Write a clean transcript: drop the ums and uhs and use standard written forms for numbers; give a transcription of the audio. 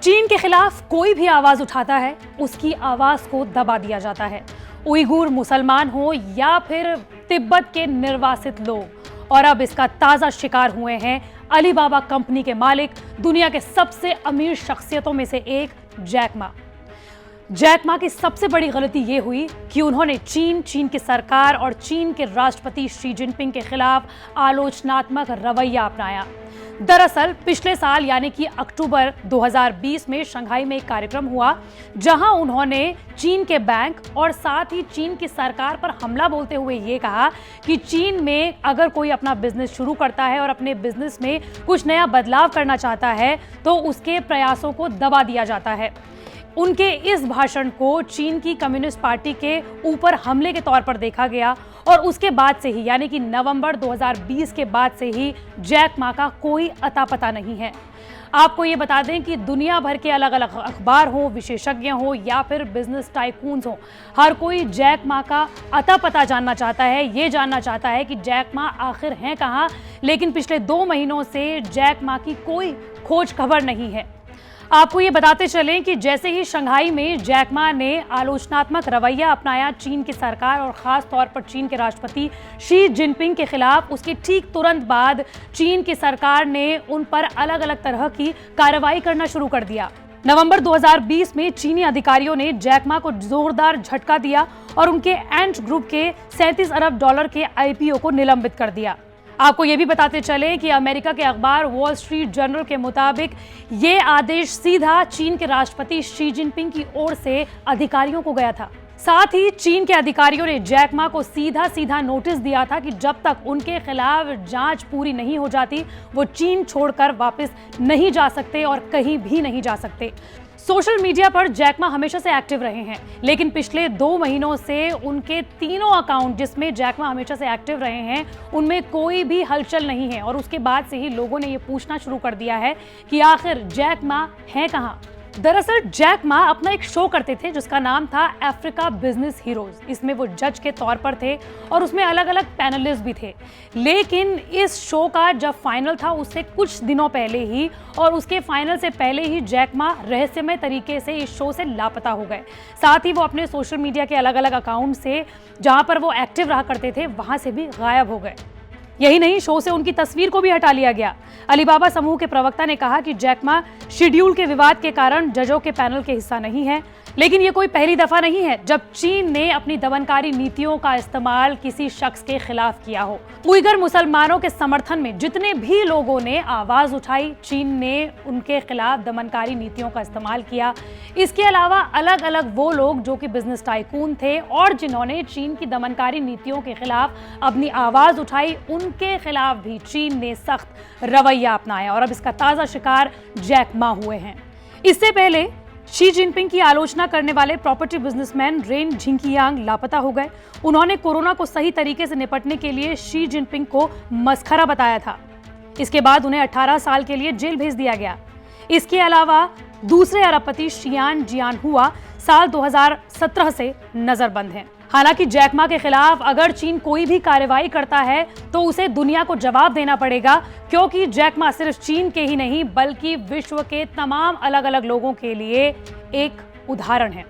चीन के खिलाफ कोई भी आवाज उठाता है, उसकी आवाज को दबा दिया जाता है। उइगुर मुसलमान हो या फिर तिब्बत के निर्वासित लोग, और अब इसका ताजा शिकार हुए हैं अलीबाबा कंपनी के मालिक, दुनिया के सबसे अमीर शख्सियतों में से एक जैक मा। जैक मा की सबसे बड़ी गलती यह हुई कि उन्होंने चीन की सरकार और चीन के राष्ट्रपति शी जिनपिंग के खिलाफ आलोचनात्मक रवैया अपनाया। दरअसल पिछले साल यानी कि अक्टूबर 2020 में शंघाई में एक कार्यक्रम हुआ, जहां उन्होंने चीन के बैंक और साथ ही चीन की सरकार पर हमला बोलते हुए ये कहा कि चीन में अगर कोई अपना बिजनेस शुरू करता है और अपने बिजनेस में कुछ नया बदलाव करना चाहता है तो उसके प्रयासों को दबा दिया जाता है। उनके इस भाषण को चीन की कम्युनिस्ट पार्टी के ऊपर हमले के तौर पर देखा गया और उसके बाद से ही यानी कि नवंबर 2020 के बाद से ही जैक मा का कोई अता पता नहीं है। आपको ये बता दें कि दुनिया भर के अलग अलग अखबार हो, विशेषज्ञ हो या फिर बिजनेस टाइकून्स हो, हर कोई जैक मा का अता पता जानना चाहता है। ये जानना चाहता है कि जैक मा आखिर हैं कहाँ, लेकिन पिछले 2 महीनों से जैक मा की कोई खोज खबर नहीं है। आपको ये बताते चलें कि जैसे ही शंघाई में जैक मा ने आलोचनात्मक रवैया अपनाया चीन की सरकार और खास तौर पर चीन के राष्ट्रपति शी जिनपिंग के खिलाफ, उसके ठीक तुरंत बाद चीन की सरकार ने उन पर अलग अलग तरह की कार्रवाई करना शुरू कर दिया। नवंबर 2020 में चीनी अधिकारियों ने जैक मा को जोरदार झटका दिया और उनके एंट ग्रुप के $37 अरब के आईपीओ को निलंबित कर दिया। आपको ये भी बताते चले कि अमेरिका के अखबार वॉल स्ट्रीट जर्नल के मुताबिक ये आदेश सीधा चीन के राष्ट्रपति शी जिनपिंग की ओर से अधिकारियों को गया था। साथ ही चीन के अधिकारियों ने जैक मा को सीधा नोटिस दिया था कि जब तक उनके खिलाफ जांच पूरी नहीं हो जाती वो चीन छोड़कर वापस नहीं जा सकते और कहीं भी नहीं जा सकते। सोशल मीडिया पर जैक मा हमेशा से एक्टिव रहे हैं, लेकिन पिछले 2 महीनों से उनके तीनों अकाउंट जिसमें जैक मा हमेशा से एक्टिव रहे हैं उनमें कोई भी हलचल नहीं है और उसके बाद से ही लोगों ने ये पूछना शुरू कर दिया है कि आखिर जैक मा हैं कहाँ। दरअसल जैक मा अपना एक शो करते थे जिसका नाम था अफ्रीका बिजनेस हीरोज। इसमें वो जज के तौर पर थे और उसमें अलग अलग पैनलिस्ट भी थे। लेकिन इस शो का जब फाइनल था उससे कुछ दिनों पहले ही और उसके फाइनल से पहले ही जैक मा रहस्यमय तरीके से इस शो से लापता हो गए। साथ ही वो अपने सोशल मीडिया के अलग अलग अकाउंट से जहां पर वो एक्टिव रहा करते थे वहां से भी गायब हो गए। यही नहीं, शो से उनकी तस्वीर को भी हटा लिया गया। अलीबाबा समूह के प्रवक्ता ने कहा कि जैक मा शेड्यूल के विवाद के कारण जजों के पैनल के हिस्सा नहीं है, लेकिन ये कोई पहली दफा नहीं है जब चीन ने अपनी दमनकारी नीतियों का इस्तेमाल किसी शख्स के खिलाफ किया हो। उइगर मुसलमानों के समर्थन में जितने भी लोगों ने आवाज उठाई, चीन ने उनके खिलाफ दमनकारी नीतियों का इस्तेमाल किया। इसके अलावा अलग अलग वो लोग जो कि बिजनेस टाइकून थे और जिन्होंने चीन की दमनकारी नीतियों के खिलाफ अपनी आवाज उठाई, उनके खिलाफ भी चीन ने सख्त रवैया अपनाया और अब इसका ताजा शिकार जैक मा हुए हैं। इससे पहले शी जिनपिंग की आलोचना करने वाले प्रॉपर्टी बिजनेसमैन रेन झिंकियांग लापता हो गए। उन्होंने कोरोना को सही तरीके से निपटने के लिए शी जिनपिंग को मस्खरा बताया था। इसके बाद उन्हें 18 साल के लिए जेल भेज दिया गया। इसके अलावा दूसरे अरबपति शियान जियान हुआ साल 2017 से नजरबंद हैं। हालांकि जैक मा के खिलाफ अगर चीन कोई भी कार्रवाई करता है तो उसे दुनिया को जवाब देना पड़ेगा, क्योंकि जैक मा सिर्फ चीन के ही नहीं बल्कि विश्व के तमाम अलग अलग लोगों के लिए एक उदाहरण है।